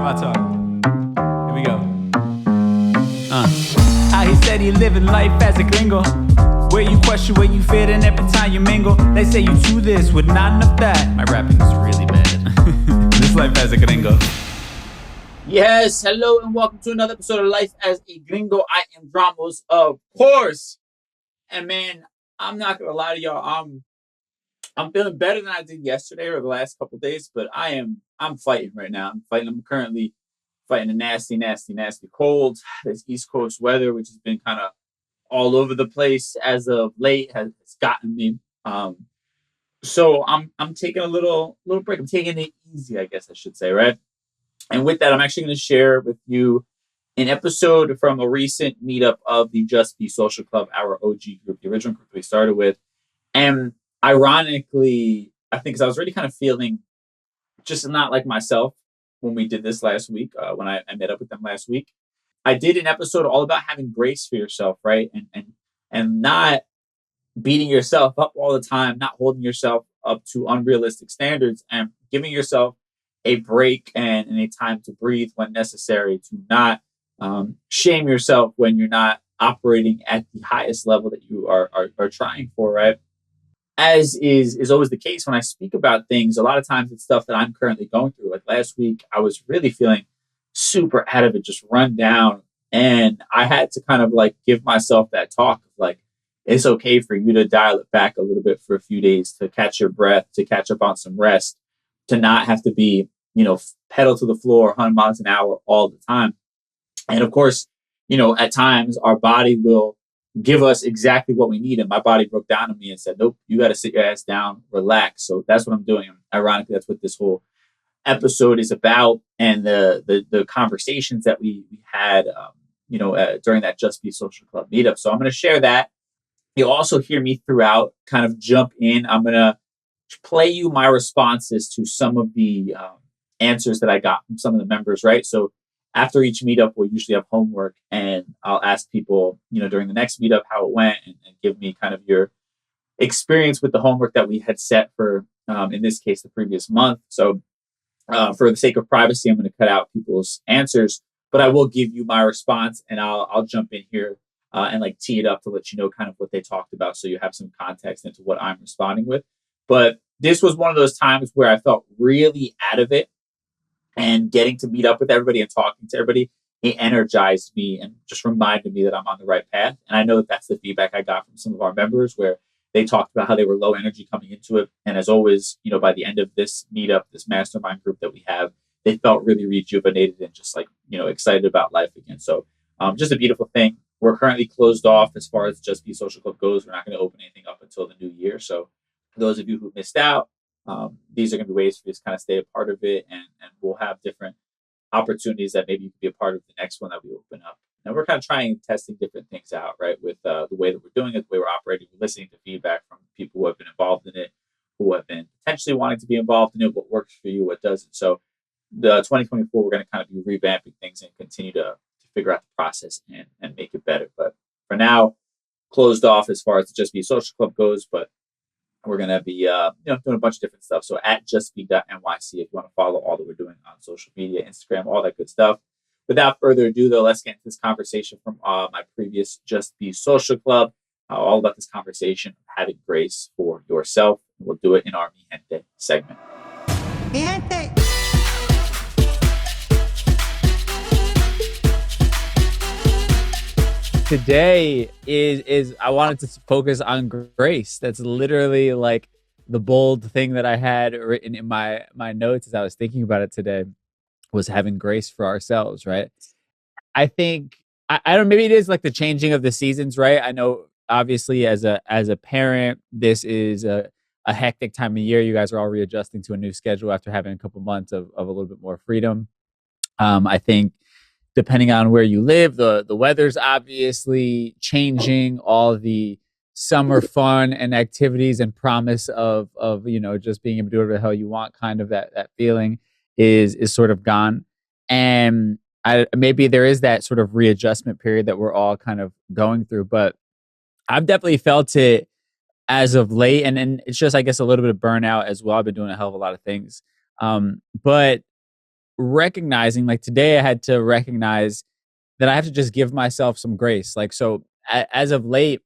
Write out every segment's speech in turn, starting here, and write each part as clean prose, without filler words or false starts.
my talk. Here we go. How he said he living life as a gringo, where you question where you fit in every time you mingle. They say you do this with not enough that. My rapping is really bad. This life as a gringo. Yes, hello and welcome to another episode of Life as a Gringo. I am Dramos, of course. And man, I'm not gonna lie to y'all. I'm feeling better than I did yesterday or the last couple of days, but I'm fighting right now. I'm currently fighting a nasty cold. This East Coast weather, which has been kind of all over the place as of late, has gotten me. So I'm taking a little break. I'm taking it easy, I guess I should say, right? And with that, I'm actually going to share with you an episode from a recent meetup of the Just Be Social Club, our OG group, the original group we started with. And ironically, I think because I was already kind of feeling just not like myself when we did this last week, when I met up with them last week. I did an episode all about having grace for yourself, right? And not beating yourself up all the time, not holding yourself up to unrealistic standards, and giving yourself a break and a time to breathe when necessary, to not shame yourself when you're not operating at the highest level that you are trying for, right? As is always the case when I speak about things, a lot of times it's stuff that I'm currently going through. Like last week, I was really feeling super out of it, just run down. And I had to kind of like give myself that talk of like, it's okay for you to dial it back a little bit for a few days, to catch your breath, to catch up on some rest, to not have to be, pedal to the floor 100 miles an hour all the time. And of course, at times our body will give us exactly what we need. And my body broke down on me and said, nope, you got to sit your ass down, relax. So that's what I'm doing. And ironically, that's what this whole episode is about. And the conversations that we had, during that Just Be Social Club meetup. So I'm going to share that. You'll also hear me throughout kind of jump in. I'm going to play you my responses to some of the answers that I got from some of the members, right? So after each meetup, we'll usually have homework, and I'll ask people, during the next meetup how it went, and give me kind of your experience with the homework that we had set for, in this case, the previous month. So for the sake of privacy, I'm going to cut out people's answers, but I will give you my response, and I'll jump in here and like tee it up to let you know kind of what they talked about, so you have some context into what I'm responding with. But this was one of those times where I felt really out of it, and getting to meet up with everybody and talking to everybody, it energized me and just reminded me that I'm on the right path. And I know that that's the feedback I got from some of our members, where they talked about how they were low energy coming into it. And as always, by the end of this meetup, this mastermind group that we have, they felt really rejuvenated and just like, excited about life again. So just a beautiful thing. We're currently closed off as far as Just Be Social Club goes. We're not going to open anything up until the new year. So for those of you who missed out, these are going to be ways for you to kind of stay a part of it, and we'll have different opportunities that maybe you can be a part of the next one that we open up. And we're kind of trying and testing different things out, right? With the way that we're doing it, the way we're operating, we're listening to feedback from people who have been involved in it, who have been potentially wanting to be involved in it, what works for you, what doesn't. So the 2024, we're going to kind of be revamping things and continue to figure out the process and make it better. But for now, closed off as far as the Just Be Social Club goes, but we're going to be doing a bunch of different stuff. So at justbe.nyc, if you want to follow all that we're doing on social media, Instagram, all that good stuff. Without further ado, though, let's get into this conversation from my previous Just Be Social Club, all about this conversation of having grace for yourself. We'll do it in our Mi Gente segment. Mi Gente. Today is I wanted to focus on grace. That's literally like the bold thing that I had written in my notes as I was thinking about it today, was having grace for ourselves, right? I think I don't, maybe it is like the changing of the seasons, right? I know obviously as a parent, this is a hectic time of year. You guys are all readjusting to a new schedule after having a couple months of a little bit more freedom. I think depending on where you live, the weather's obviously changing. All the summer fun and activities and promise of just being able to do whatever the hell you want, kind of that feeling is sort of gone. And maybe there is that sort of readjustment period that we're all kind of going through. But I've definitely felt it as of late, and it's just, I guess, a little bit of burnout as well. I've been doing a hell of a lot of things, but recognizing, like today I had to recognize that I have to just give myself some grace. Like, so as of late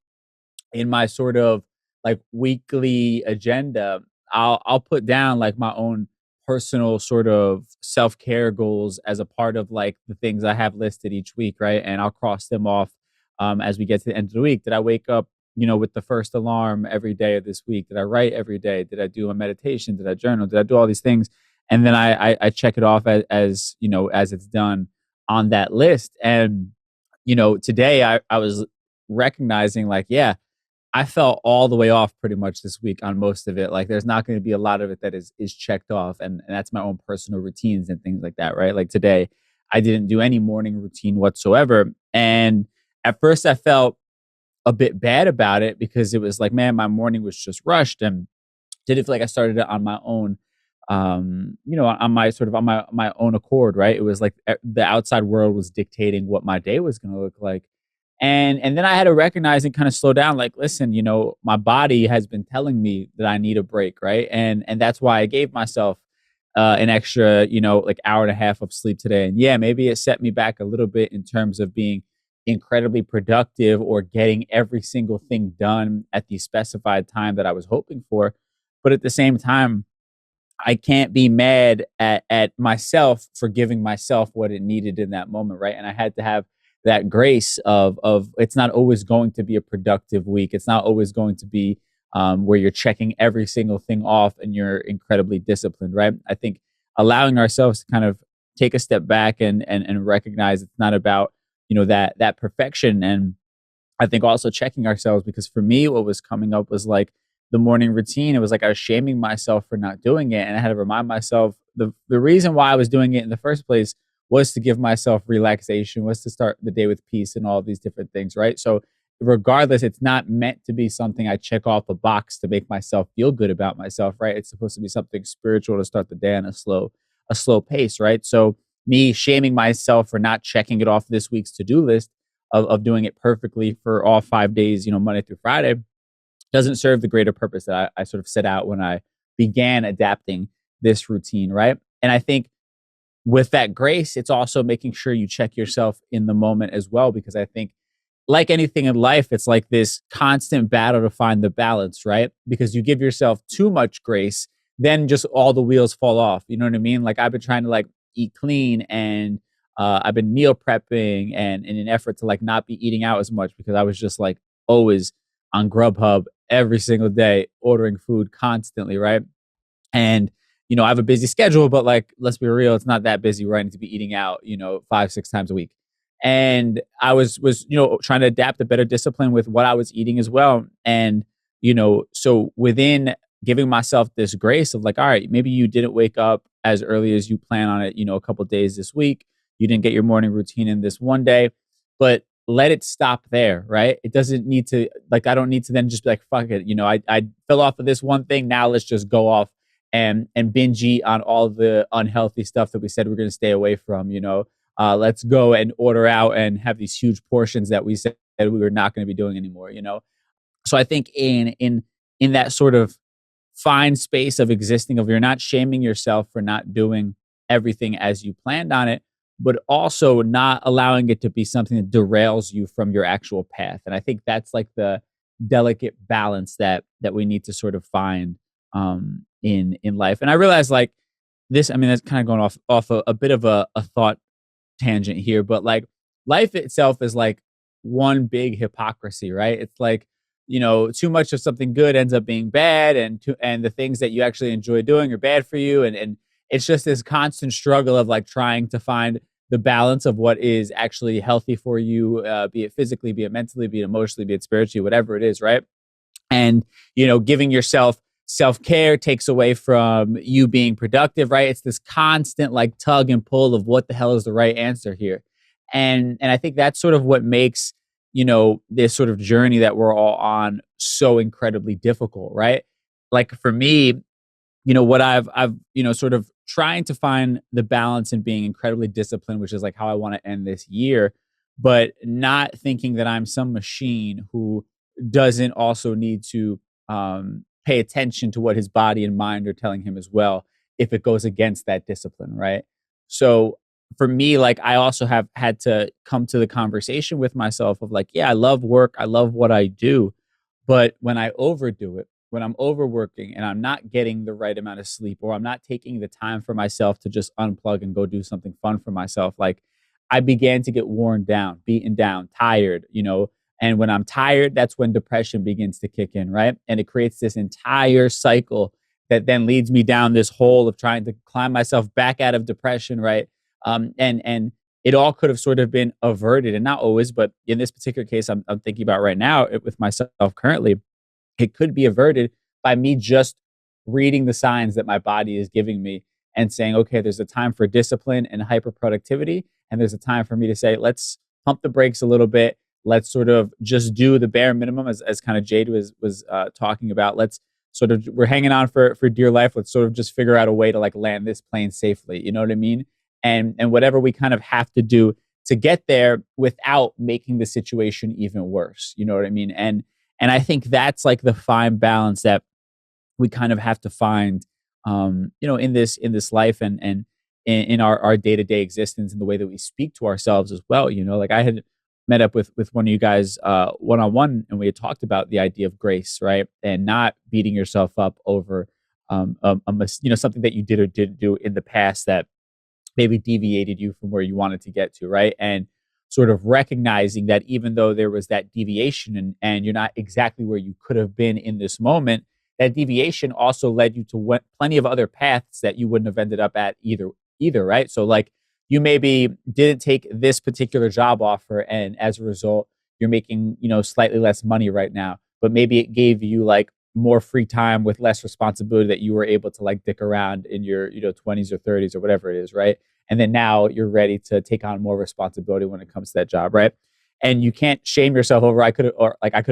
in my sort of like weekly agenda, I'll put down like my own personal sort of self-care goals as a part of like the things I have listed each week, right? And I'll cross them off as we get to the end of the week. Did I wake up, with the first alarm every day of this week? Did I write every day? Did I do a meditation? Did I journal? Did I do all these things? And then I check it off as it's done on that list. And today I was recognizing like, yeah, I felt all the way off pretty much this week on most of it. Like there's not going to be a lot of it that is checked off. And that's my own personal routines and things like that, right? Like today, I didn't do any morning routine whatsoever. And at first I felt a bit bad about it because it was like, man, my morning was just rushed and didn't feel like I started it on my own, on my sort of on my own accord, right? It was like the outside world was dictating what my day was going to look like. And then I had to recognize and kind of slow down, like, listen, my body has been telling me that I need a break, right? And that's why I gave myself an extra, like hour and a half of sleep today. And yeah, maybe it set me back a little bit in terms of being incredibly productive or getting every single thing done at the specified time that I was hoping for. But at the same time, I can't be mad at myself for giving myself what it needed in that moment, right? And I had to have that grace of it's not always going to be a productive week. It's not always going to be where you're checking every single thing off and you're incredibly disciplined, right? I think allowing ourselves to kind of take a step back and recognize it's not about that perfection. And I think also checking ourselves, because for me, what was coming up was like the morning routine. It was like I was shaming myself for not doing it. And I had to remind myself the reason why I was doing it in the first place was to give myself relaxation, was to start the day with peace and all of these different things, right? So regardless, it's not meant to be something I check off a box to make myself feel good about myself, right? It's supposed to be something spiritual to start the day on a slow pace, right? So me shaming myself for not checking it off this week's to-do list of doing it perfectly for all 5 days, Monday through Friday, doesn't serve the greater purpose that I sort of set out when I began adapting this routine, right? And I think with that grace, it's also making sure you check yourself in the moment as well, because I think like anything in life, it's like this constant battle to find the balance, right? Because you give yourself too much grace, then just all the wheels fall off. You know what I mean? Like I've been trying to like eat clean and I've been meal prepping and in an effort to like not be eating out as much because I was just like always on Grubhub every single day, ordering food constantly, right? And I have a busy schedule, but like, let's be real, it's not that busy where I need to be eating out, 5, 6 times a week. And I was trying to adapt a better discipline with what I was eating as well. And, so within giving myself this grace of like, all right, maybe you didn't wake up as early as you plan on it, a couple days this week. You didn't get your morning routine in this one day, but let it stop there, right? It doesn't need to, like, I don't need to then just be like, fuck it. I fell off of this one thing. Now let's just go off and binge eat on all the unhealthy stuff that we said we're going to stay away from. Let's go and order out and have these huge portions that we said we were not going to be doing anymore. So I think in that sort of fine space of existing, of you're not shaming yourself for not doing everything as you planned on it, but also not allowing it to be something that derails you from your actual path. And I think that's like the delicate balance that we need to sort of find in life. And I realize like this, I mean, that's kind of going off a bit of a thought tangent here, but like life itself is like one big hypocrisy, right? It's like, too much of something good ends up being bad, and the things that you actually enjoy doing are bad for you. And it's just this constant struggle of like trying to find the balance of what is actually healthy for you, be it physically, be it mentally, be it emotionally, be it spiritually, whatever it is, right? And, giving yourself self-care takes away from you being productive, right? It's this constant like tug and pull of what the hell is the right answer here. And I think that's sort of what makes, this sort of journey that we're all on so incredibly difficult, right? Like for me, what I've sort of trying to find the balance in being incredibly disciplined, which is like how I want to end this year, but not thinking that I'm some machine who doesn't also need to pay attention to what his body and mind are telling him as well if it goes against that discipline, right? So for me, like I also have had to come to the conversation with myself of like, yeah, I love work. I love what I do. But when I overdo it, when I'm overworking and I'm not getting the right amount of sleep, or I'm not taking the time for myself to just unplug and go do something fun for myself, like I began to get worn down, beaten down, tired, and when I'm tired, that's when depression begins to kick in, right? And it creates this entire cycle that then leads me down this hole of trying to climb myself back out of depression, right? And it all could have sort of been averted, and not always, but in this particular case, I'm thinking about right now with myself currently, it could be averted by me just reading the signs that my body is giving me and saying, okay, there's a time for discipline and hyper productivity. And there's a time for me to say, let's pump the brakes a little bit. Let's sort of just do the bare minimum, as kind of Jade was talking about. Let's sort of, we're hanging on for dear life. Let's sort of just figure out a way to like land this plane safely. You know what I mean? And whatever we kind of have to do to get there without making the situation even worse. You know what I mean? And I think that's like the fine balance that we kind of have to find, in this life and in our day to day existence and the way that we speak to ourselves as well. Like I had met up with one of you guys one on one, and we had talked about the idea of grace, right, and not beating yourself up over something that you did or didn't do in the past that maybe deviated you from where you wanted to get to, right? And sort of recognizing that even though there was that deviation and you're not exactly where you could have been in this moment, that deviation also led you to plenty of other paths that you wouldn't have ended up at either, right? So like you maybe didn't take this particular job offer, and as a result, you're making, slightly less money right now, but maybe it gave you like more free time with less responsibility that you were able to like dick around in your 20s or 30s or whatever it is, right? And then now you're ready to take on more responsibility when it comes to that job, right? And you can't shame yourself over I could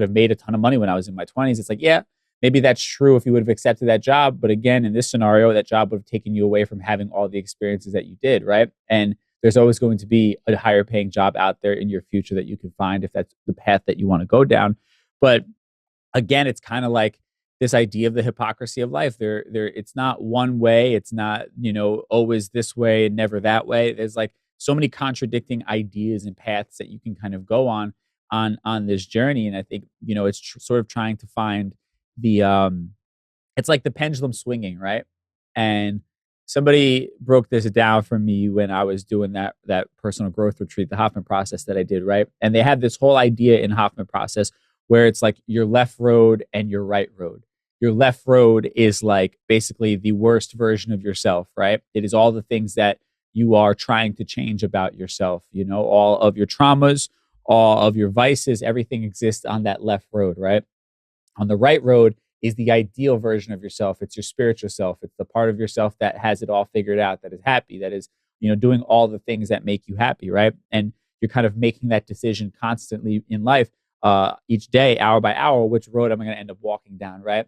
have made a ton of money when I was in my 20s. It's like, yeah, maybe that's true if you would have accepted that job, but again, in this scenario, that job would have taken you away from having all the experiences that you did, right? And there's always going to be a higher paying job out there in your future that you can find if that's the path that you want to go down. But again, it's kind of like this idea of the hypocrisy of life. It's not one way. It's not, always this way and never that way. There's like so many contradicting ideas and paths that you can kind of go on this journey. And I think, it's sort of trying to find it's like the pendulum swinging, right? And somebody broke this down for me when I was doing that personal growth retreat, the Hoffman process that I did, right? And they had this whole idea in Hoffman process where it's like your left road and your right road. Your left road is like basically the worst version of yourself, right? It is all the things that you are trying to change about yourself, all of your traumas, all of your vices, everything exists on that left road, right? On the right road is the ideal version of yourself. It's your spiritual self. It's the part of yourself that has it all figured out, that is happy, that is, doing all the things that make you happy, right? And you're kind of making that decision constantly in life, each day, hour by hour, which road am I going to end up walking down, right?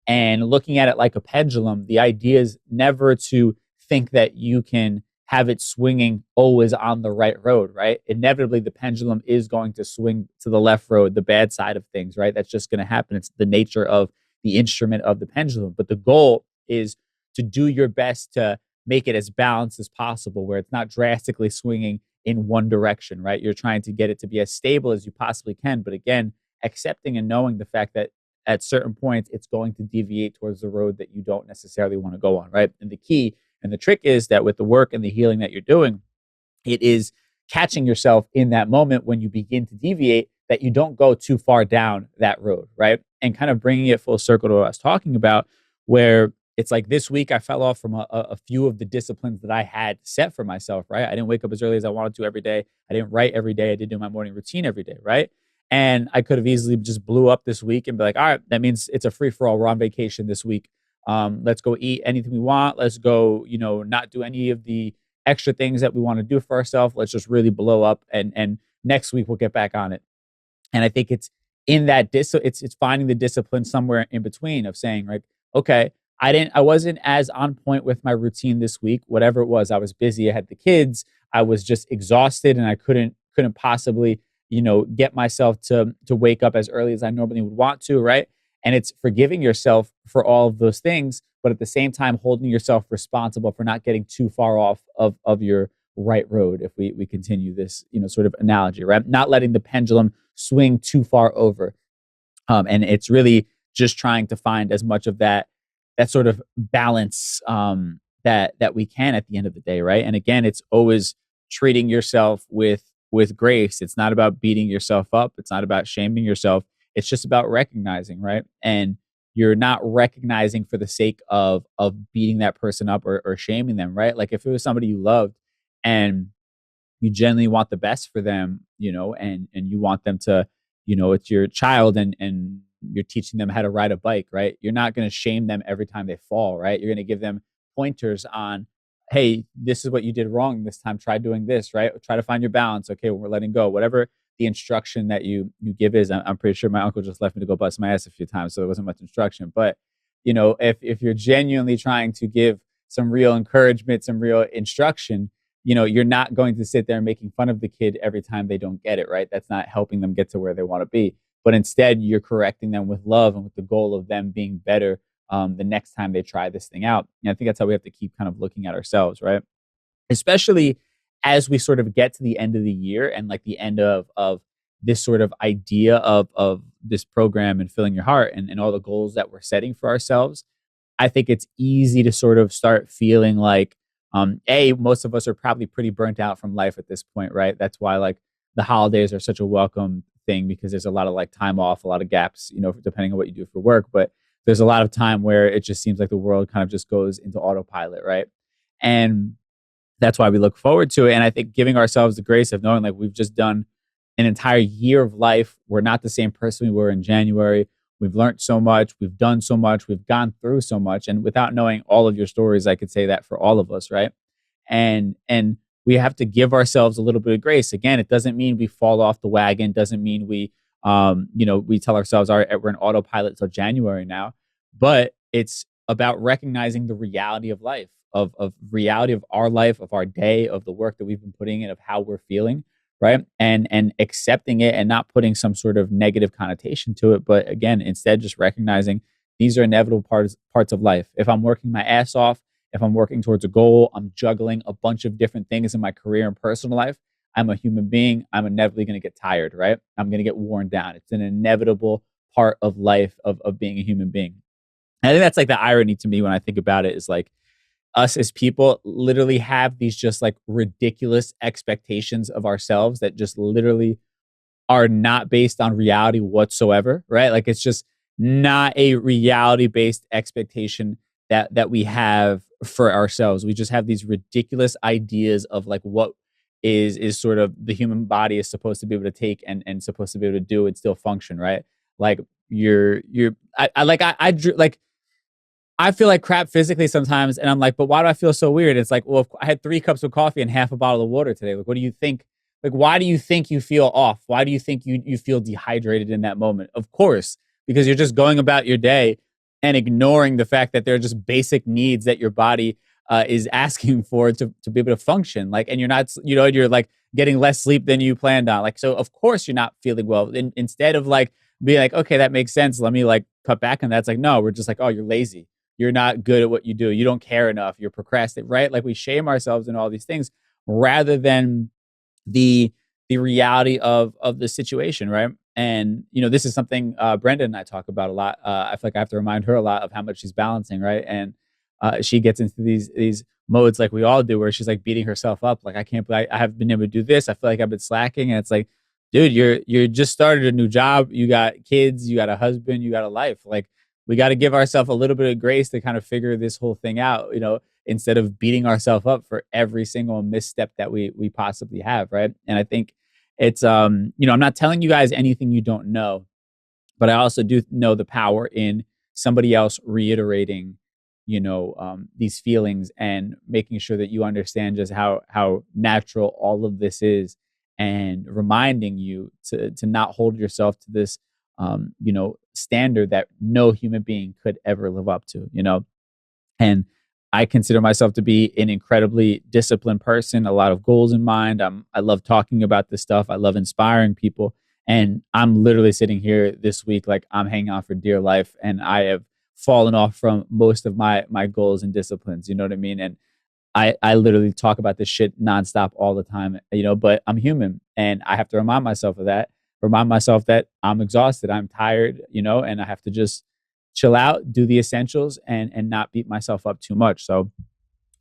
And looking at it like a pendulum, the idea is never to think that you can have it swinging always on the right road, right? Inevitably, the pendulum is going to swing to the left road, the bad side of things, right? That's just going to happen. It's the nature of the instrument of the pendulum. But the goal is to do your best to make it as balanced as possible, where it's not drastically swinging in one direction, right? You're trying to get it to be as stable as you possibly can. But again, accepting and knowing the fact that at certain points, it's going to deviate towards the road that you don't necessarily want to go on, right? And the key and the trick is that with the work and the healing that you're doing, it is catching yourself in that moment when you begin to deviate, that you don't go too far down that road, right? And kind of bringing it full circle to what I was talking about, where it's like this week I fell off from a few of the disciplines that I had set for myself, right? I didn't wake up as early as I wanted to every day. I didn't write every day. I didn't do my morning routine every day, right? And I could have easily just blew up this week and be like, all right, that means it's a free for all. We're on vacation this week. Let's go eat anything we want. Let's go, not do any of the extra things that we want to do for ourselves. Let's just really blow up. And next week we'll get back on it. And I think it's in that it's finding the discipline somewhere in between of saying, like, okay, I wasn't as on point with my routine this week, whatever it was. I was busy. I had the kids. I was just exhausted and I couldn't possibly, get myself to wake up as early as I normally would want to. Right. And it's forgiving yourself for all of those things, but at the same time holding yourself responsible for not getting too far off of your right road, if we continue this, sort of analogy, right? Not letting the pendulum swing too far over. And it's really just trying to find as much of that sort of balance, that we can at the end of the day, right? And again, it's always treating yourself with grace. It's not about beating yourself up. It's not about shaming yourself. It's just about recognizing, right? And you're not recognizing for the sake of beating that person up or shaming them, right? Like if it was somebody you loved and you genuinely want the best for them, and you want them to, it's your child and you're teaching them how to ride a bike, right? You're not going to shame them every time they fall, right? You're going to give them pointers on, hey, this is what you did wrong this time. Try doing this, right? Try to find your balance. Okay, when we're letting go, whatever the instruction that you give is. I'm pretty sure my uncle just left me to go bust my ass a few times, so there wasn't much instruction. But if you're genuinely trying to give some real encouragement, some real instruction, you're not going to sit there making fun of the kid every time they don't get it, right? That's not helping them get to where they want to be. But instead, you're correcting them with love and with the goal of them being better the next time they try this thing out. And I think that's how we have to keep kind of looking at ourselves, right? Especially as we sort of get to the end of the year and like the end of this sort of idea of this program and filling your heart and all the goals that we're setting for ourselves. I think it's easy to sort of start feeling like, most of us are probably pretty burnt out from life at this point, right? That's why like the holidays are such a welcome thing, because there's a lot of like time off, a lot of gaps, depending on what you do for work. But there's a lot of time where it just seems like the world kind of just goes into autopilot, right? And that's why we look forward to it. And I think giving ourselves the grace of knowing like we've just done an entire year of life. We're not the same person we were in January. We've learned so much. We've done so much. We've gone through so much. And without knowing all of your stories, I could say that for all of us, right? And we have to give ourselves a little bit of grace. Again, it doesn't mean we fall off the wagon. Doesn't mean we tell ourselves, all right, we're in autopilot till January now. But it's about recognizing the reality of life, of reality of our life, of our day, of the work that we've been putting in, of how we're feeling, right? And accepting it and not putting some sort of negative connotation to it. But again, instead just recognizing these are inevitable parts of life. If I'm working my ass off, if I'm working towards a goal, I'm juggling a bunch of different things in my career and personal life, I'm a human being. I'm inevitably going to get tired, right? I'm going to get worn down. It's an inevitable part of life of being a human being. And I think that's like the irony to me when I think about it, is like us as people literally have these just like ridiculous expectations of ourselves that just literally are not based on reality whatsoever, right? Like it's just not a reality-based expectation that we have for ourselves. We just have these ridiculous ideas of like what is sort of the human body is supposed to be able to take and supposed to be able to do and still function, right? Like I feel like crap physically sometimes, and I'm like, but why do I feel so weird? It's like, well, I had 3 cups of coffee and half a bottle of water today. Like, what do you think? Like, why do you think you feel off? Why do you think you feel dehydrated in that moment? Of course, because you're just going about your day and ignoring the fact that there are just basic needs that your body is asking for to be able to function. Like, and you're not, you're like getting less sleep than you planned on. Like, so of course you're not feeling well. And instead of like being like, okay, that makes sense, let me like cut back on that. It's like, no, we're just like, oh, you're lazy. You're not good at what you do. You don't care enough. You're procrastinating, right? Like we shame ourselves in all these things rather than the reality of the situation, right? And this is something Brenda and I talk about a lot. I feel like I have to remind her a lot of how much she's balancing, right? And she gets into these modes like we all do, where she's like beating herself up, like I can't believe I haven't been able to do this. I feel like I've been slacking, and it's like, dude, you're just started a new job. You got kids. You got a husband. You got a life. Like we got to give ourselves a little bit of grace to kind of figure this whole thing out, instead of beating ourselves up for every single misstep that we possibly have, right? And I think it's I'm not telling you guys anything you don't know, but I also do know the power in somebody else reiterating these feelings and making sure that you understand just how natural all of this is, and reminding you to not hold yourself to this standard that no human being could ever live up to. And I consider myself to be an incredibly disciplined person, a lot of goals in mind. I love talking about this stuff. I love inspiring people. And I'm literally sitting here this week, like I'm hanging on for dear life, and I have fallen off from most of my goals and disciplines. You know what I mean? And I literally talk about this shit nonstop all the time, but I'm human and I have to remind myself that I'm exhausted, I'm tired, and I have to just chill out, do the essentials and not beat myself up too much. So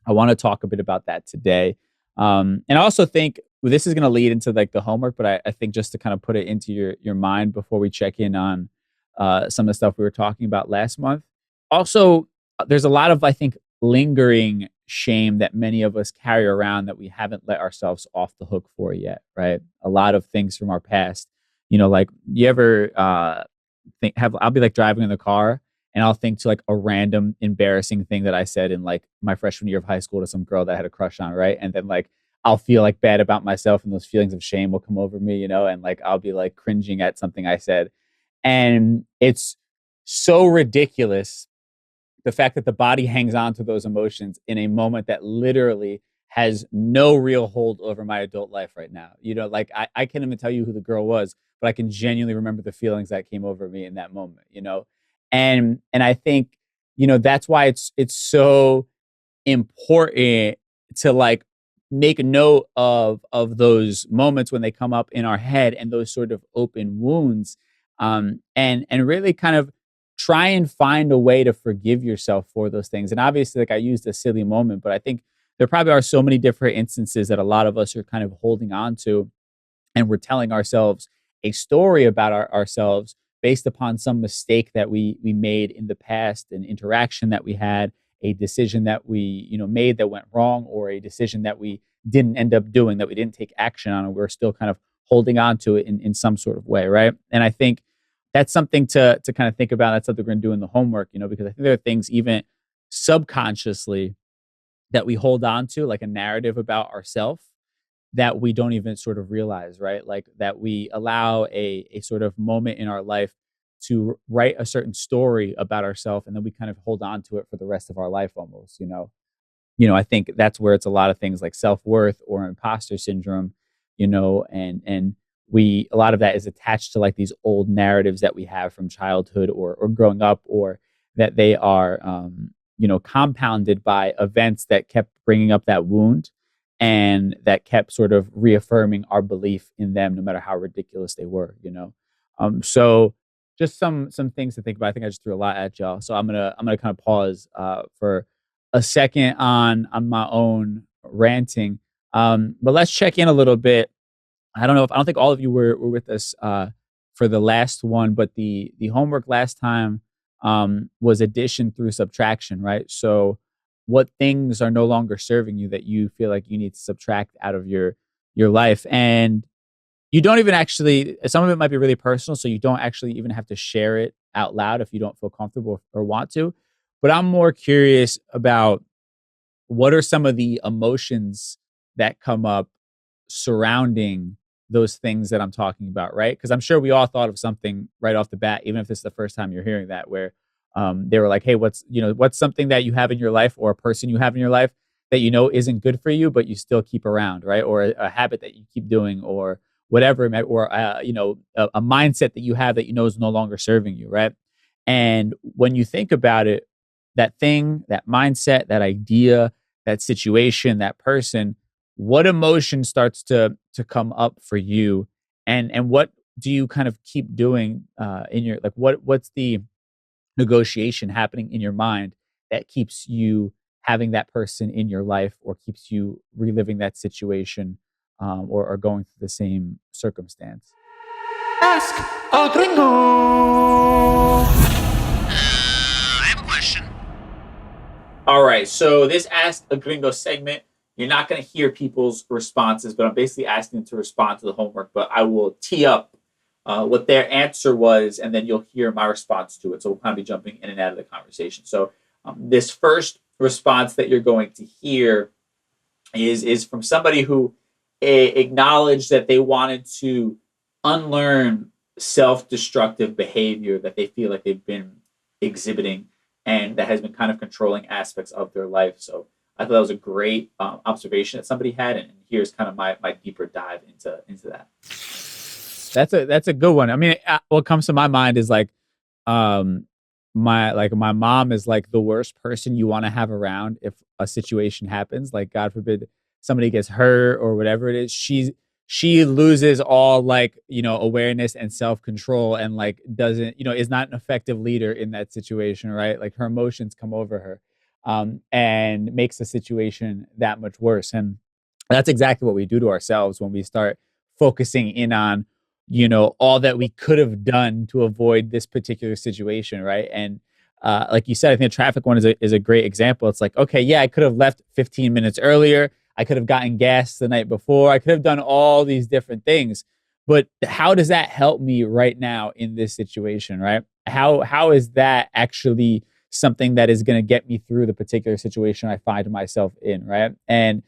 I want to talk a bit about that today. And I also think this is going to lead into like the homework, but I think just to kind of put it into your mind before we check in on some of the stuff we were talking about last month. Also, there's a lot of, I think, lingering shame that many of us carry around that we haven't let ourselves off the hook for yet, right? A lot of things from our past, like you ever I'll be like driving in the car and I'll think to like a random embarrassing thing that I said in like my freshman year of high school to some girl that I had a crush on, right? And then like I'll feel like bad about myself and those feelings of shame will come over me, and like I'll be like cringing at something I said. And it's so ridiculous, the fact that the body hangs on to those emotions in a moment that literally has no real hold over my adult life right now. Like I can't even tell you who the girl was, but I can genuinely remember the feelings that came over me in that moment. And I think, that's why it's so important to like make note of those moments when they come up in our head and those sort of open wounds, and really kind of try and find a way to forgive yourself for those things. And obviously, like I used a silly moment, but I think there probably are so many different instances that a lot of us are kind of holding on to, and we're telling ourselves a story about ourselves based upon some mistake that we made in the past, an interaction that we had, a decision that we made that went wrong, or a decision that we didn't end up doing, that we didn't take action on, and we're still kind of holding on to it in some sort of way, right? And I think that's something to kind of think about. That's something we're going to do in the homework, because I think there are things even subconsciously that we hold on to, like a narrative about ourselves that we don't even sort of realize, right? Like that we allow a sort of moment in our life to write a certain story about ourselves, and then we kind of hold on to it for the rest of our life almost. I think that's where it's a lot of things like self-worth or imposter syndrome, and a lot of that is attached to like these old narratives that we have from childhood or growing up, or that they are, compounded by events that kept bringing up that wound and that kept sort of reaffirming our belief in them, no matter how ridiculous they were. So just some things to think about. I think I just threw a lot at y'all. So I'm gonna kind of pause for a second on my own ranting. But let's check in a little bit. I don't think all of you were with us for the last one, but the homework last time was addition through subtraction, right? So what things are no longer serving you that you feel like you need to subtract out of your life? And you don't even actually, some of it might be really personal, so you don't actually even have to share it out loud if you don't feel comfortable or want to. But I'm more curious about what are some of the emotions that come up surrounding those things that I'm talking about, right? Because I'm sure we all thought of something right off the bat, even if it's the first time you're hearing that, where they were like, hey, what's something that you have in your life, or a person you have in your life that isn't good for you, but you still keep around, right? Or a habit that you keep doing, or whatever it might, or a mindset that you have that is no longer serving you, right? And when you think about it, that thing, that mindset, that idea, that situation, that person, what emotion starts to come up for you, and what do you kind of keep doing in your, like, what's the negotiation happening in your mind that keeps you having that person in your life, or keeps you reliving that situation, or going through the same circumstance? Ask a Gringo. I have a question. All right, so this Ask a Gringo segment, you're not going to hear people's responses, but I'm basically asking them to respond to the homework, but I will tee up what their answer was, and then you'll hear my response to it. So we'll kind of be jumping in and out of the conversation. So this first response that you're going to hear is from somebody who acknowledged that they wanted to unlearn self-destructive behavior that they feel like they've been exhibiting, and that has been kind of controlling aspects of their life. So I thought that was a great observation that somebody had, and here's kind of my deeper dive into that. That's a good one. I mean, what comes to my mind is like, um, my mom is like the worst person you want to have around if a situation happens. Like, God forbid somebody gets hurt or whatever it is. She loses all like, awareness and self control, and like doesn't, is not an effective leader in that situation, right? Like her emotions come over her, and makes the situation that much worse. And that's exactly what we do to ourselves when we start focusing in on, all that we could have done to avoid this particular situation, right? And like you said, I think the traffic one is a great example. It's like, okay, yeah, I could have left 15 minutes earlier. I could have gotten gas the night before. I could have done all these different things. But how does that help me right now in this situation, right? How is that actually something that is going to get me through the particular situation I find myself in, right? And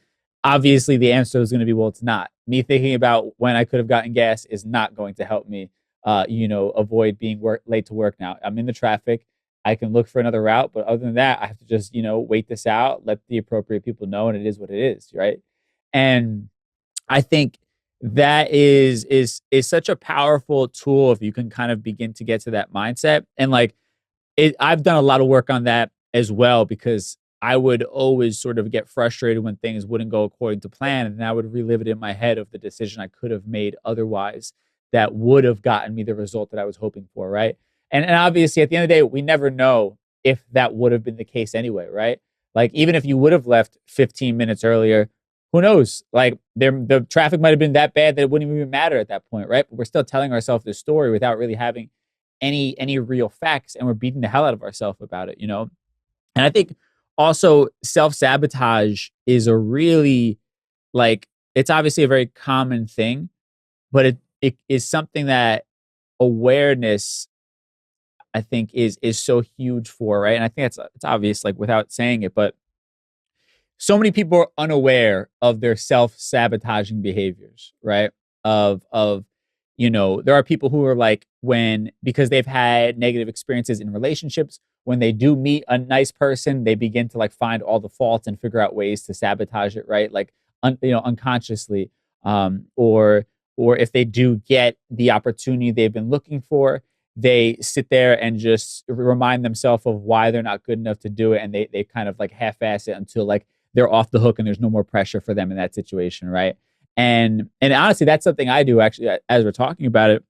obviously the answer is going to be, well, it's not. Me thinking about when I could have gotten gas is not going to help me, avoid being late to work now. I'm in the traffic. I can look for another route, but other than that, I have to just, wait this out, let the appropriate people know, and it is what it is, right? And I think that is such a powerful tool if you can kind of begin to get to that mindset. And like I've done a lot of work on that as well, because I would always sort of get frustrated when things wouldn't go according to plan, and then I would relive it in my head of the decision I could have made otherwise that would have gotten me the result that I was hoping for, right? And obviously, at the end of the day, we never know if that would have been the case anyway, right? Like, even if you would have left 15 minutes earlier, who knows? Like, the traffic might have been that bad that it wouldn't even matter at that point, right? But we're still telling ourselves this story without really having any real facts, and we're beating the hell out of ourselves about it, And I think also self-sabotage is a really, like, it's obviously a very common thing, but it is something that awareness, I think, is so huge for, right? And I think it's obvious, like, without saying it, but so many people are unaware of their self-sabotaging behaviors, right? Of there are people who are like, because they've had negative experiences in relationships, when they do meet a nice person, they begin to like find all the faults and figure out ways to sabotage it, right? Like, unconsciously, or if they do get the opportunity they've been looking for, they sit there and just remind themselves of why they're not good enough to do it, and they kind of like half-ass it until like they're off the hook and there's no more pressure for them in that situation, right? And honestly, that's something I do actually, as we're talking about it,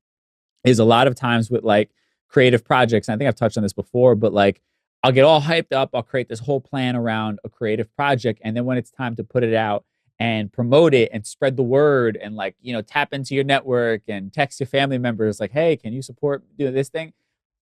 is a lot of times with like creative projects. And I think I've touched on this before, but like I'll get all hyped up. I'll create this whole plan around a creative project. And then when it's time to put it out and promote it and spread the word and like, tap into your network and text your family members like, hey, can you support doing this thing?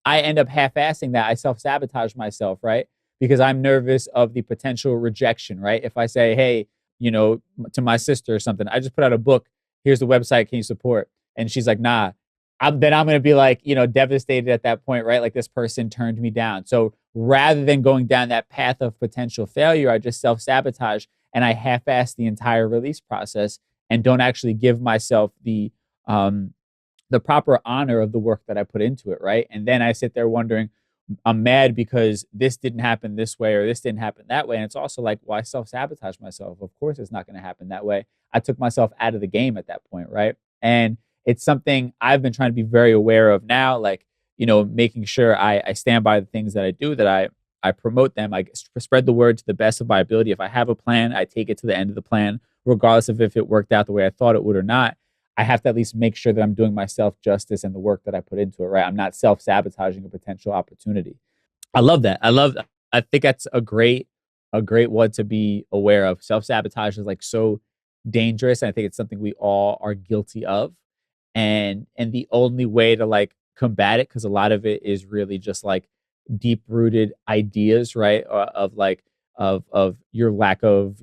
I end up half-assing that. I self-sabotage myself, right? Because I'm nervous of the potential rejection, right? If I say, hey, to my sister or something, I just put out a book. Here's the website. Can you support? And she's like, nah. Then I'm going to be like, devastated at that point, right? Like, this person turned me down. So rather than going down that path of potential failure, I just self-sabotage and I half-ass the entire release process and don't actually give myself the proper honor of the work that I put into it, right? And then I sit there wondering, I'm mad because this didn't happen this way or this didn't happen that way. And it's also like, well, I self-sabotage myself. Of course it's not going to happen that way. I took myself out of the game at that point, right? And it's something I've been trying to be very aware of now, like, making sure I stand by the things that I do, that I promote them. I spread the word to the best of my ability. If I have a plan, I take it to the end of the plan, regardless of if it worked out the way I thought it would or not. I have to at least make sure that I'm doing myself justice and the work that I put into it, right? I'm not self-sabotaging a potential opportunity. I love that. I think that's a great one to be aware of. Self-sabotage is like so dangerous. And I think it's something we all are guilty of. And the only way to like combat it, because a lot of it is really just like deep rooted ideas, right? Of your lack of,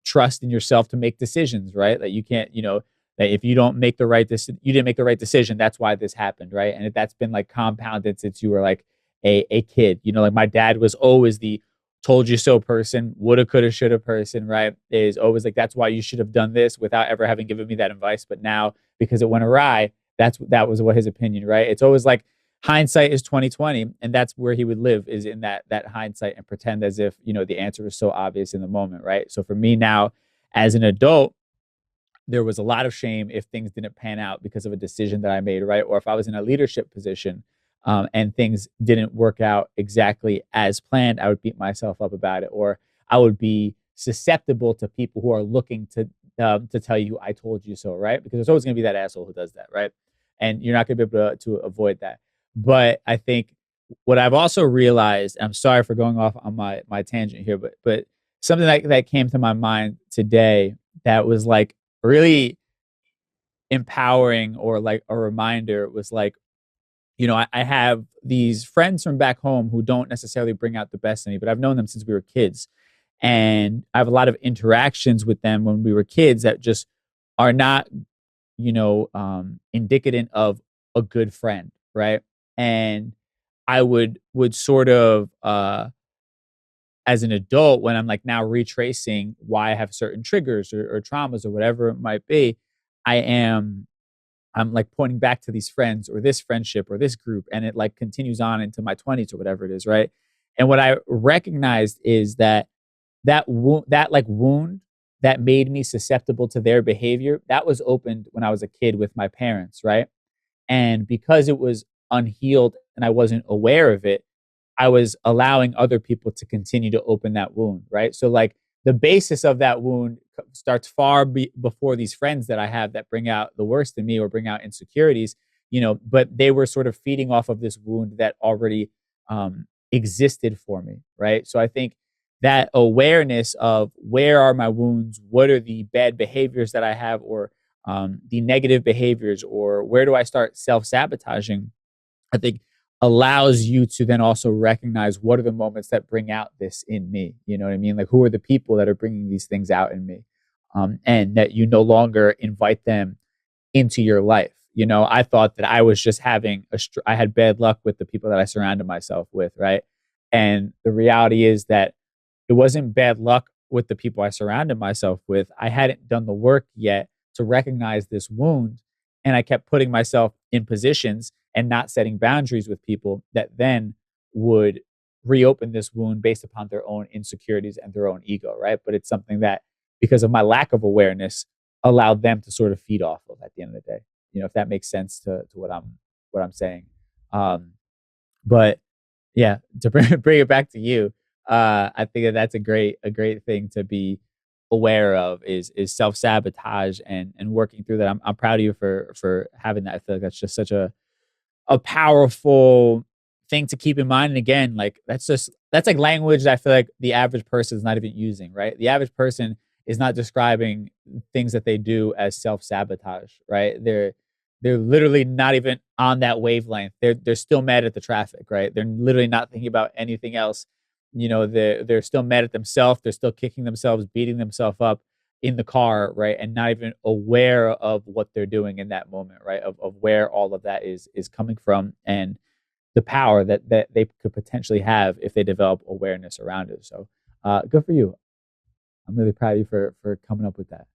trust in yourself to make decisions, right? That you can't, that if you don't make the right decision, you didn't make the right decision. That's why this happened, right? And that's been like compounded since you were like a kid. Like my dad was always the told you so person, woulda, coulda, shoulda person, right? Is always like, that's why you should have done this, without ever having given me that advice. But now, because it went awry, that was what his opinion, right? It's always like hindsight is 2020, and that's where he would live, is in that hindsight, and pretend as if the answer was so obvious in the moment, right? So for me now, as an adult, there was a lot of shame if things didn't pan out because of a decision that I made, right? Or if I was in a leadership position and things didn't work out exactly as planned, I would beat myself up about it, or I would be susceptible to people who are looking to tell you, "I told you so," right? Because there's always going to be that asshole who does that, right? And you're not going to be able to avoid that. But I think what I've also realized, and I'm sorry for going off on my tangent here, but something that came to my mind today that was like really empowering or like a reminder was like, I have these friends from back home who don't necessarily bring out the best in me, but I've known them since we were kids. And I have a lot of interactions with them when we were kids that just are not, indicative of a good friend, right? And I would sort of as an adult, when I'm like now retracing why I have certain triggers or traumas or whatever it might be, I'm like pointing back to these friends or this friendship or this group, and it like continues on into my 20s or whatever it is, right? And what I recognized is that wound that made me susceptible to their behavior, that was opened when I was a kid with my parents, right? And because it was unhealed and I wasn't aware of it, I was allowing other people to continue to open that wound, right? So like the basis of that wound starts far before these friends that I have that bring out the worst in me or bring out insecurities, but they were sort of feeding off of this wound that already existed for me, right? So I think that awareness of where are my wounds, what are the bad behaviors that I have, or the negative behaviors, or where do I start self-sabotaging, I think allows you to then also recognize what are the moments that bring out this in me. You know what I mean? Like, who are the people that are bringing these things out in me? And that you no longer invite them into your life. I thought that I was just having I had bad luck with the people that I surrounded myself with, right? And the reality is that it wasn't bad luck with the people I surrounded myself with. I hadn't done the work yet to recognize this wound. And I kept putting myself in positions and not setting boundaries with people that then would reopen this wound based upon their own insecurities and their own ego, right? But it's something that, because of my lack of awareness, allowed them to sort of feed off of at the end of the day. If that makes sense to what I'm saying. But yeah, to bring it back to you, I think that's a great thing to be aware of is self-sabotage and working through that. I'm proud of you for having that. I feel like that's just such a powerful thing to keep in mind. And again, like that's like language that I feel like the average person is not even using, right? The average person is not describing things that they do as self-sabotage, right? They're literally not even on that wavelength. They're still mad at the traffic, right? They're literally not thinking about anything else. They're still mad at themselves. They're still kicking themselves, beating themselves up in the car, right? And not even aware of what they're doing in that moment, right? Of where all of that is coming from, and the power that they could potentially have if they develop awareness around it. So good for you. I'm really proud of you for coming up with that.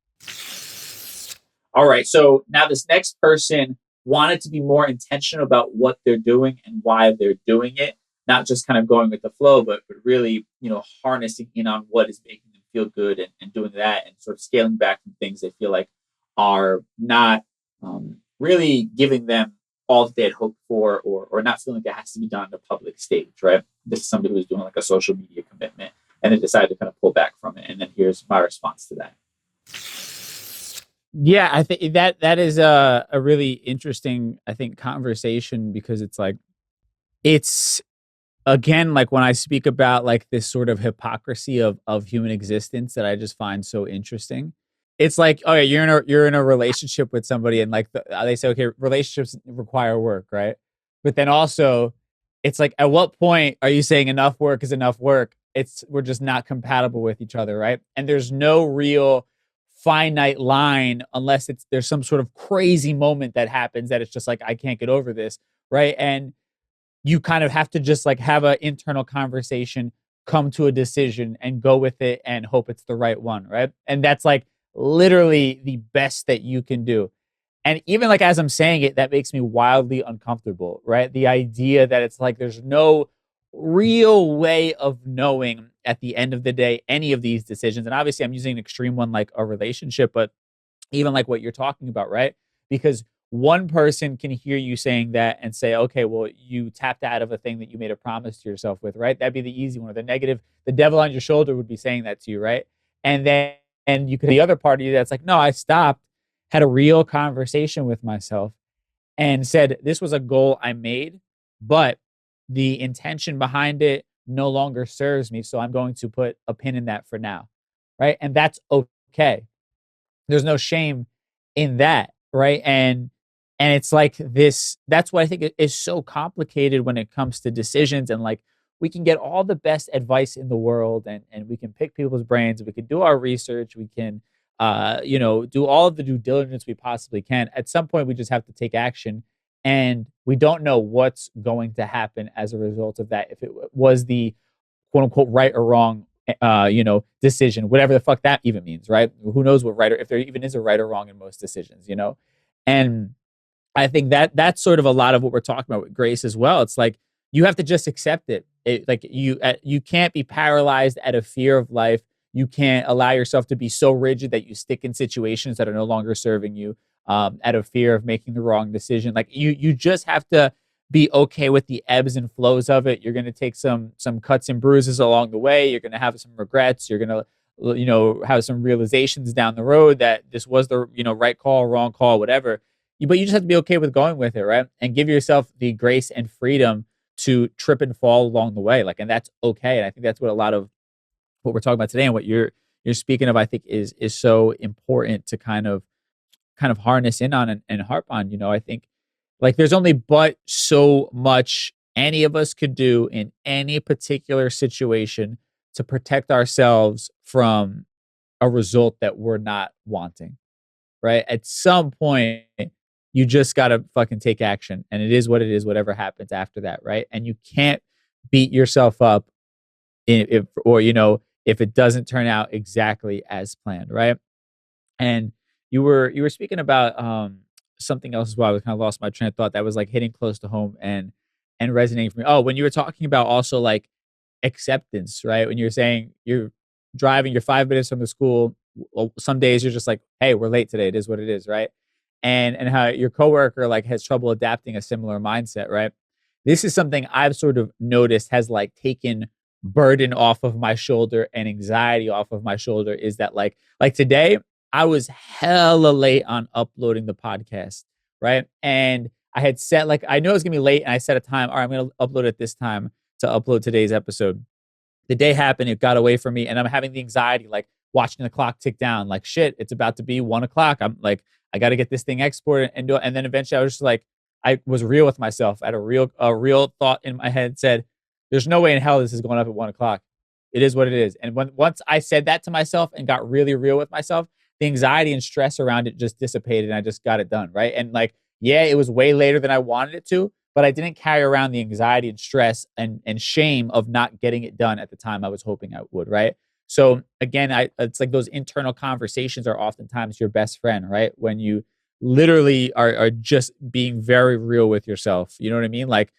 All right. So now this next person wanted to be more intentional about what they're doing and why they're doing it, not just kind of going with the flow, but really, harnessing in on what is making them feel good and doing that, and sort of scaling back from things they feel like are not really giving them all that they had hoped for, or not feeling like it has to be done on a public stage, right? This is somebody who's doing like a social media commitment and they decided to kind of pull back from it. And then here's my response to that. Yeah, I think that is a really interesting, I think, conversation, because it's like, it's again, like when I speak about like this sort of hypocrisy of human existence that I just find so interesting. It's like, oh yeah, you're in a relationship with somebody, and like they say, okay, relationships require work, right? But then also, it's like, at what point are you saying enough work is enough work? We're just not compatible with each other, right? And there's no real finite line unless there's some sort of crazy moment that happens that it's just like, I can't get over this, right? And you kind of have to just like have an internal conversation, come to a decision and go with it and hope it's the right one, right? And that's like literally the best that you can do. And even like as I'm saying it, that makes me wildly uncomfortable, right? The idea that it's like there's no real way of knowing at the end of the day any of these decisions. And obviously I'm using an extreme one like a relationship, but even like what you're talking about, right? Because one person can hear you saying that and say, okay, well, you tapped out of a thing that you made a promise to yourself with, right? That'd be the easy one. Or the negative, the devil on your shoulder would be saying that to you, right? And then, and you could, the other part of you that's like, no, I stopped, had a real conversation with myself and said, this was a goal I made, but the intention behind it no longer serves me. So I'm going to put a pin in that for now, right? And that's okay. There's no shame in that, right? And it's like this, that's what I think is so complicated when it comes to decisions. And like we can get all the best advice in the world, and we can pick people's brains, we can do our research, we can do all of the due diligence we possibly can. At some point we just have to take action, and we don't know what's going to happen as a result of that. If it was the quote unquote right or wrong decision, whatever the fuck that even means, right? Who knows what right, or if there even is a right or wrong in most decisions, And I think that that's sort of a lot of what we're talking about with grace as well. It's like you have to just accept it. You can't be paralyzed at a fear of life. You can't allow yourself to be so rigid that you stick in situations that are no longer serving you, out of fear of making the wrong decision. Like you just have to be okay with the ebbs and flows of it. You're going to take some cuts and bruises along the way. You're going to have some regrets. You're going to have some realizations down the road that this was the right call, wrong call, whatever. But you just have to be okay with going with it, right? And give yourself the grace and freedom to trip and fall along the way. And that's okay. And I think that's what a lot of what we're talking about today and what you're speaking of, I think is so important to kind of harness in on and harp on. I think like there's only but so much any of us could do in any particular situation to protect ourselves from a result that we're not wanting, right? At some point, you just got to fucking take action, and it is what it is, whatever happens after that, right? And you can't beat yourself up if it doesn't turn out exactly as planned, right? And you were speaking about something else as well. I kind of lost my train of thought that was like hitting close to home and resonating for me. Oh, when you were talking about also like acceptance, right? When you're saying you're driving, you're 5 minutes from the school. Well, some days you're just like, hey, we're late today. It is what it is, right? And how your coworker like has trouble adapting a similar mindset, right? This is something I've sort of noticed has like taken burden off of my shoulder and anxiety off of my shoulder. Is that like today I was hella late on uploading the podcast, right? And I had set I knew I was gonna be late, and I set a time. All right, I'm gonna upload at this time to upload today's episode. The day happened, it got away from me, and I'm having the anxiety, like watching the clock tick down, like shit, it's about to be 1:00. I'm like, I got to get this thing exported and do it. And then eventually I was just like, I was real with myself. I had a real thought in my head said, there's no way in hell this is going up at 1:00. It is what it is. And once I said that to myself and got really real with myself, the anxiety and stress around it just dissipated, and I just got it done, right? And like, yeah, it was way later than I wanted it to, but I didn't carry around the anxiety and stress and shame of not getting it done at the time I was hoping I would, right? So again, it's like those internal conversations are oftentimes your best friend, right? When you literally are just being very real with yourself. You know what I mean? Like,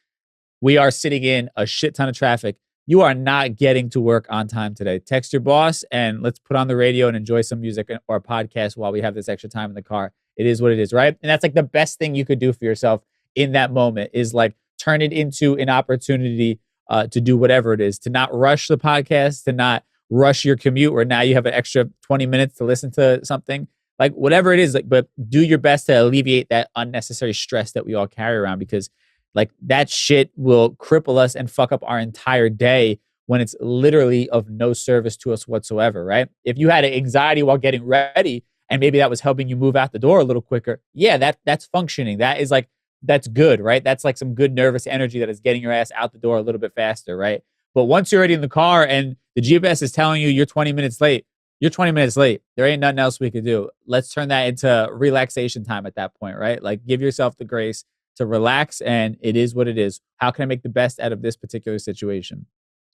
we are sitting in a shit ton of traffic. You are not getting to work on time today. Text your boss and let's put on the radio and enjoy some music or a podcast while we have this extra time in the car. It is what it is, right? And that's like the best thing you could do for yourself in that moment is like turn it into an opportunity to do whatever it is, to not rush the podcast, to not rush your commute where now you have an extra 20 minutes to listen to something, like whatever it is, like, but do your best to alleviate that unnecessary stress that we all carry around, because like that shit will cripple us and fuck up our entire day when it's literally of no service to us whatsoever, right? If you had anxiety while getting ready and maybe that was helping you move out the door a little quicker, yeah, that's functioning. That is like, that's good, right? That's like some good nervous energy that is getting your ass out the door a little bit faster, right? But once you're already in the car and the GPS is telling you you're 20 minutes late, you're 20 minutes late. There ain't nothing else we could do. Let's turn that into relaxation time at that point, right? Like give yourself the grace to relax, and it is what it is. How can I make the best out of this particular situation?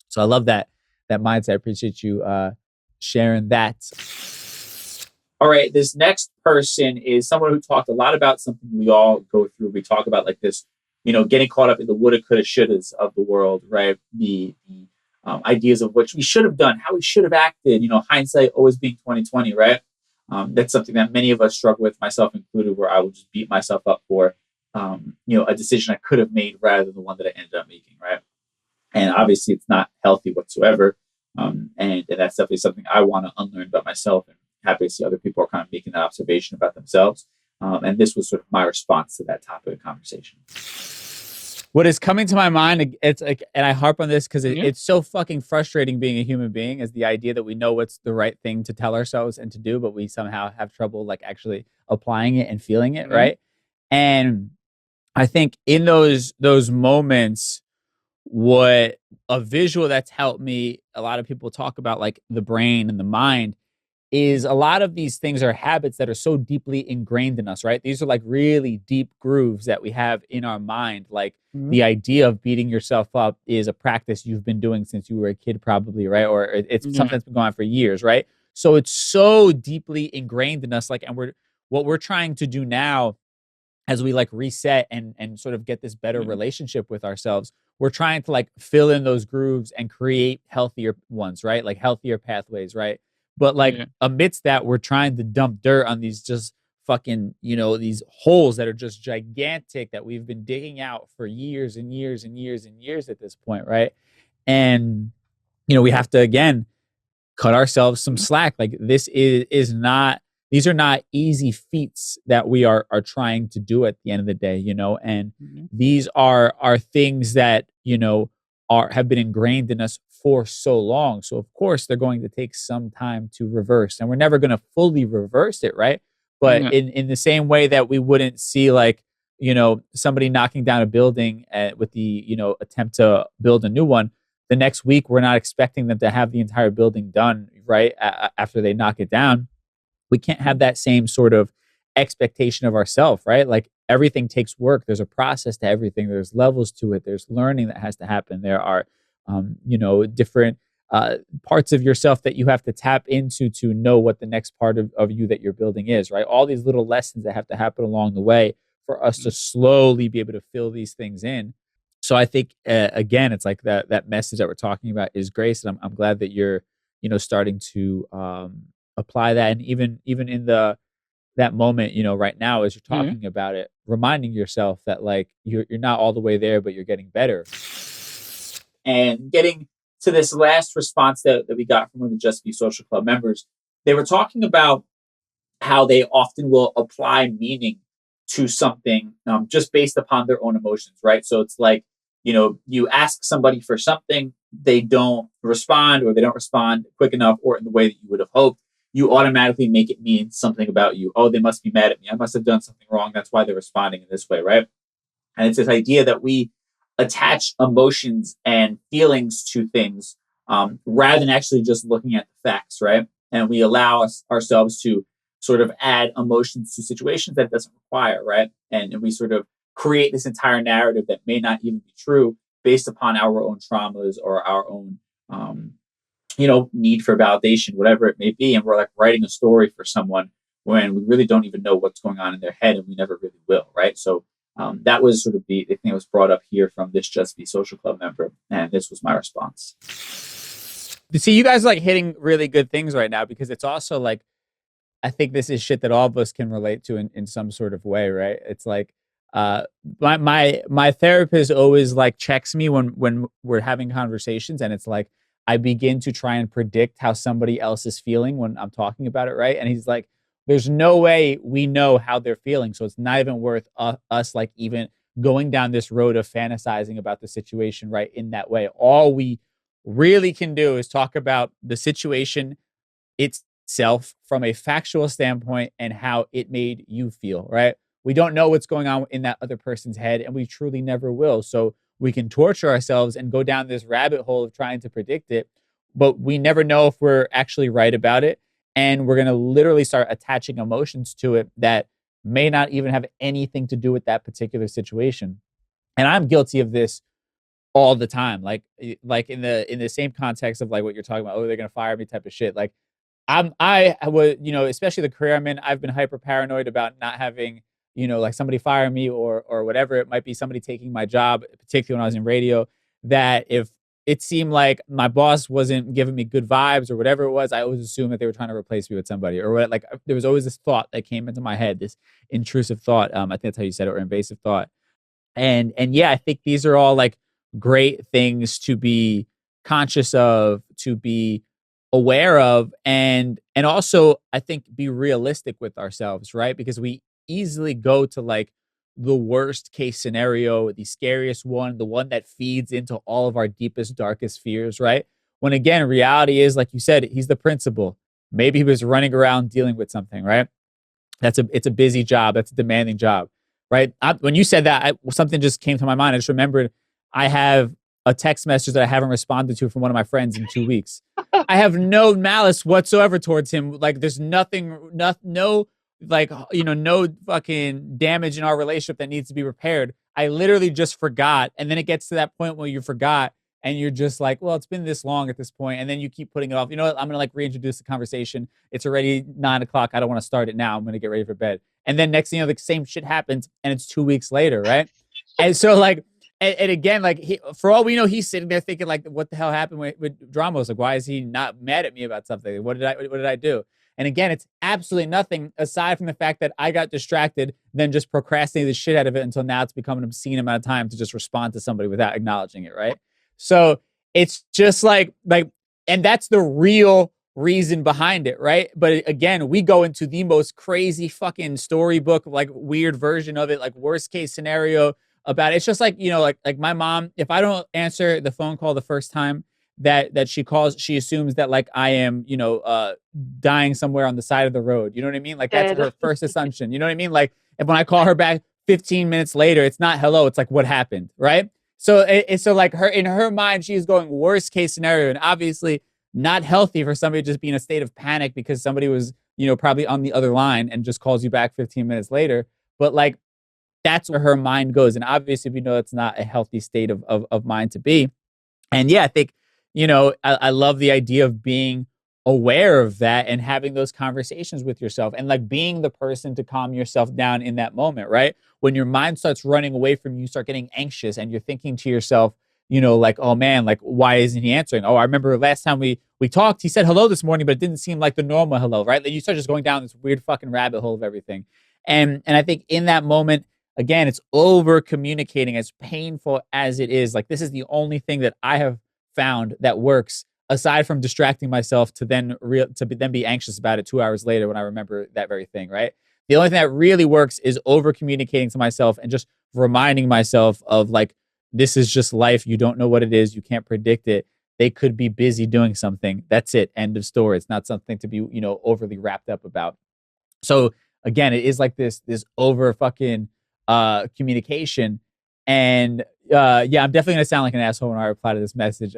So I love that mindset. I appreciate you sharing that. All right, this next person is someone who talked a lot about something we all go through. We talk about like this, getting caught up in the woulda, coulda, shouldas of the world, right? The ideas of what we should have done, how we should have acted. Hindsight always being 20/20, right? That's something that many of us struggle with, myself included, where I will just beat myself up for, a decision I could have made rather than the one that I ended up making, right? And obviously, it's not healthy whatsoever. And that's definitely something I want to unlearn about myself, and happy to see other people are kind of making that observation about themselves. And this was sort of my response to that topic of conversation. What is coming to my mind, it's like, and I harp on this because it's so fucking frustrating being a human being, is the idea that we know what's the right thing to tell ourselves and to do, but we somehow have trouble like actually applying it and feeling it, right? And I think in those moments, what a visual that's helped me, a lot of people talk about like the brain and the mind, is a lot of these things are habits that are so deeply ingrained in us, right? These are like really deep grooves that we have in our mind. Like the idea of beating yourself up is a practice you've been doing since you were a kid, probably, right? Or it's something that's been going on for years, right? So it's so deeply ingrained in us. Like, and what we're trying to do now, as we like reset and sort of get this better relationship with ourselves, we're trying to like fill in those grooves and create healthier ones, right? Like healthier pathways, right? But like amidst that, we're trying to dump dirt on these just fucking, these holes that are just gigantic that we've been digging out for years and years and years and years at this point, right? And, we have to, again, cut ourselves some slack. Like this is not, these are not easy feats that we are trying to do at the end of the day, and these are things that, have been ingrained in us for so long. So of course they're going to take some time to reverse, and we're never going to fully reverse it, right? But in the same way that we wouldn't see like, somebody knocking down a building with the, attempt to build a new one, the next week we're not expecting them to have the entire building done, right? After they knock it down. We can't have that same sort of expectation of ourselves, right? Like everything takes work. There's a process to everything. There's levels to it. There's learning that has to happen. There are, different parts of yourself that you have to tap into to know what the next part of you that you're building is, right? All these little lessons that have to happen along the way for us to slowly be able to fill these things in. So I think, again, it's like that message that we're talking about is grace. And I'm glad that you're, starting to apply that. And even in that moment, right now, as you're talking about it, reminding yourself that like you're not all the way there, but you're getting better. And getting to this last response that we got from one of the Just Be Social Club members, they were talking about how they often will apply meaning to something just based upon their own emotions, right? So it's like, you ask somebody for something, they don't respond, or they don't respond quick enough or in the way that you would have hoped. You automatically make it mean something about you. Oh, they must be mad at me. I must have done something wrong. That's why they're responding in this way, right? And it's this idea that we attach emotions and feelings to things rather than actually just looking at the facts, right? And we allow ourselves to sort of add emotions to situations that it doesn't require, right? And we sort of create this entire narrative that may not even be true based upon our own traumas or our own need for validation, whatever it may be. And we're like writing a story for someone when we really don't even know what's going on in their head, and we never really will, right? So that was sort of the thing that was brought up here from this Just Be Social Club member, and this was my response. See, you guys are like hitting really good things right now, because it's also like, I think this is shit that all of us can relate to in some sort of way, right? It's like, my therapist always like checks me when we're having conversations, and it's like I begin to try and predict how somebody else is feeling when I'm talking about it, right? And he's like, there's no way we know how they're feeling, so it's not even worth us like even going down this road of fantasizing about the situation, right? In that way, all we really can do is talk about the situation itself from a factual standpoint and how it made you feel, right? We don't know what's going on in that other person's head, and we truly never will. So we can torture ourselves and go down this rabbit hole of trying to predict it, but we never know if we're actually right about it. And we're going to literally start attaching emotions to it that may not even have anything to do with that particular situation. And I'm guilty of this all the time. Like in the same context of like what you're talking about, oh, they're going to fire me type of shit. Like I would, especially the career I'm in, I've been hyper paranoid about not having, like somebody fire me or whatever. It might be somebody taking my job, particularly when I was in radio, that if it seemed like my boss wasn't giving me good vibes or whatever it was, I always assumed that they were trying to replace me with somebody or what. Like there was always this thought that came into my head, this intrusive thought. I think that's how you said it, or invasive thought. And yeah, I think these are all like great things to be conscious of, to be aware of, and also I think be realistic with ourselves, right? Because we easily go to like the worst case scenario, the scariest one, the one that feeds into all of our deepest, darkest fears, right? When again, reality is, like you said, he's the principal. Maybe he was running around dealing with something, right? It's a busy job. That's a demanding job, right? When you said that, something just came to my mind. I just remembered I have a text message that I haven't responded to from one of my friends in 2 weeks. I have no malice whatsoever towards him. Like there's nothing, no, like, no fucking damage in our relationship that needs to be repaired. I literally just forgot. And then it gets to that point where you forgot and you're just like, well, it's been this long at this point. And then you keep putting it off. You know what? I'm going to like reintroduce the conversation. It's already 9:00. I don't want to start it now. I'm going to get ready for bed. And then next thing you know, the same shit happens and it's 2 weeks later. Right. And so like, and again, like for all we know, he's sitting there thinking like, what the hell happened with Dramos? Like, why is he not mad at me about something? What did I do? And again, it's absolutely nothing aside from the fact that I got distracted, then just procrastinated the shit out of it until now it's become an obscene amount of time to just respond to somebody without acknowledging it, right? So it's just like, and that's the real reason behind it, right? But again, we go into the most crazy fucking storybook, like weird version of it, like worst case scenario about it. It's just like, like my mom, if I don't answer the phone call the first time that she calls, she assumes that like I am, dying somewhere on the side of the road. You know what I mean? Like that's her first assumption. You know what I mean? Like if when I call her back 15 minutes later, it's not hello, it's like what happened, right? So so like in her mind, she's going worst case scenario, and obviously not healthy for somebody to just be in a state of panic because somebody was, probably on the other line and just calls you back 15 minutes later. But like that's where her mind goes, and obviously we know it's not a healthy state of mind to be. And yeah, I think I love the idea of being aware of that and having those conversations with yourself and like being the person to calm yourself down in that moment, right? When your mind starts running away from you, you start getting anxious and you're thinking to yourself, like, oh man, like why isn't he answering? Oh, I remember last time we talked, he said hello this morning, but it didn't seem like the normal hello, right? Like you start just going down this weird fucking rabbit hole of everything. And I think in that moment, again, it's over communicating, as painful as it is. Like this is the only thing that I have found that works, aside from distracting myself to then be anxious about it 2 hours later when I remember that very thing, right? The only thing that really works is over communicating to myself and just reminding myself of like, this is just life. You don't know what it is. You can't predict it. They could be busy doing something. That's it. End of story. It's not something to be, overly wrapped up about. So again, it is like this over fucking communication. And yeah, I'm definitely gonna sound like an asshole when I reply to this message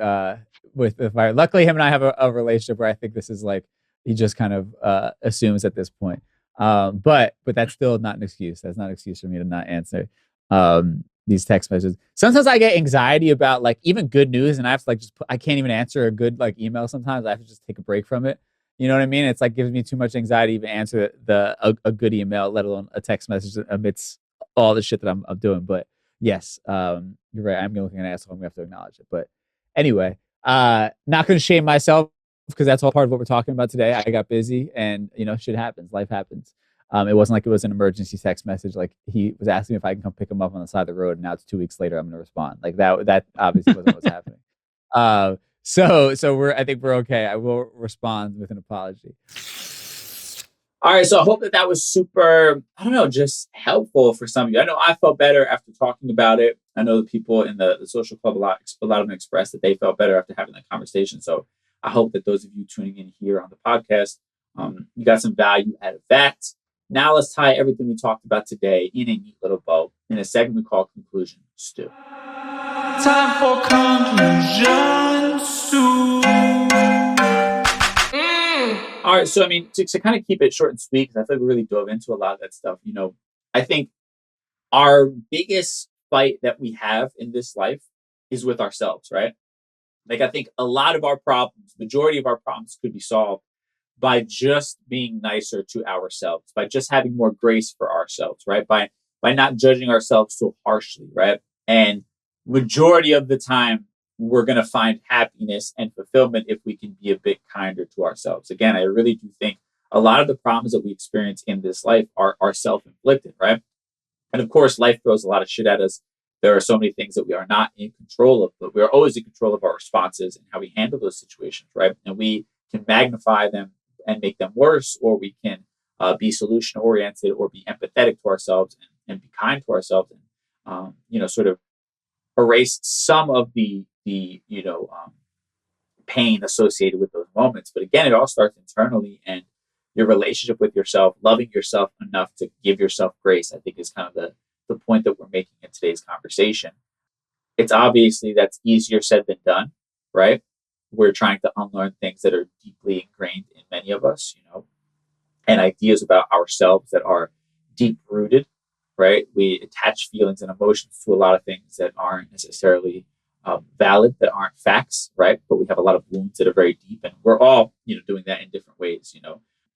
with fire. Luckily, him and I have a relationship where I think this is like he just kind of assumes at this point. But that's still not an excuse. That's not an excuse for me to not answer these text messages. Sometimes I get anxiety about like even good news, and I have to like I can't even answer a good like email. Sometimes I have to just take a break from it. You know what I mean? It's like gives me too much anxiety to even answer a good email, let alone a text message amidst all the shit that I'm doing. But yes, you're right. I'm looking at an asshole. We have to acknowledge it. But anyway, not going to shame myself because that's all part of what we're talking about today. I got busy and, shit happens. Life happens. It wasn't like it was an emergency text message. Like he was asking if I can come pick him up on the side of the road. And now it's 2 weeks later, I'm going to respond. Like that obviously wasn't what's happening. So I think we're okay. I will respond with an apology. All right, so I hope that was super, I don't know, just helpful for some of you. I know I felt better after talking about it. I know the people in the social club, a lot of them expressed that they felt better after having that conversation. So I hope that those of you tuning in here on the podcast, you got some value out of that. Now let's tie everything we talked about today in a neat little bow in a segment we call Conclusion Stew. Time for conclusion stew. All right, so I mean, to kind of keep it short and sweet, because I feel like we really dove into a lot of that stuff. I think our biggest fight that we have in this life is with ourselves, right? Like I think a lot of our problems, majority of our problems could be solved by just being nicer to ourselves, by just having more grace for ourselves, right? By not judging ourselves so harshly, right? And majority of the time, we're going to find happiness and fulfillment if we can be a bit kinder to ourselves. Again, I really do think a lot of the problems that we experience in this life are self-inflicted, right? And of course, life throws a lot of shit at us. There are so many things that we are not in control of, but we are always in control of our responses and how we handle those situations, right? And we can magnify them and make them worse, or we can be solution oriented or be empathetic to ourselves and be kind to ourselves, and sort of erase some of the pain associated with those moments. But again, it all starts internally, and your relationship with yourself, loving yourself enough to give yourself grace, I think is kind of the point that we're making in today's conversation. It's obviously that's easier said than done, right? We're trying to unlearn things that are deeply ingrained in many of us, and ideas about ourselves that are deep rooted, right? We attach feelings and emotions to a lot of things that aren't necessarily valid, that aren't facts, right? But we have a lot of wounds that are very deep, and we're all, doing that in different ways.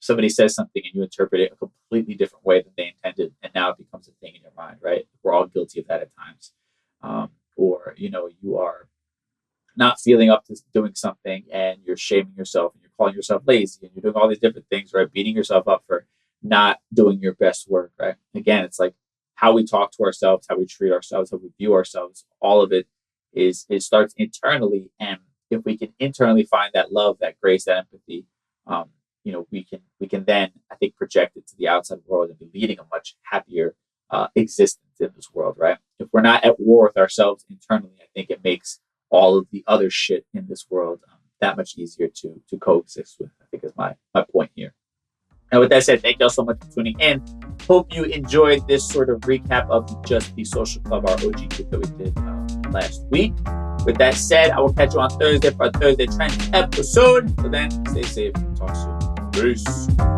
Somebody says something and you interpret it a completely different way than they intended, and now it becomes a thing in your mind, right? We're all guilty of that at times. Or you are not feeling up to doing something and you're shaming yourself and you're calling yourself lazy and you're doing all these different things, right? Beating yourself up for not doing your best work, right? Again, it's like how we talk to ourselves, how we treat ourselves, how we view ourselves. All of it starts internally, and if we can internally find that love, that grace, that empathy, we can then, I think, project it to the outside world and be leading a much happier existence in this world, right? If we're not at war with ourselves internally, I think it makes all of the other shit in this world that much easier to coexist with, I think is my point here. And with that said, thank you all so much for tuning in. Hope you enjoyed this sort of recap of Just the Social Club, our OG group that we did last week. With that said, I will catch you on Thursday for our Thursday Trend episode. So then, stay safe and talk soon. Peace.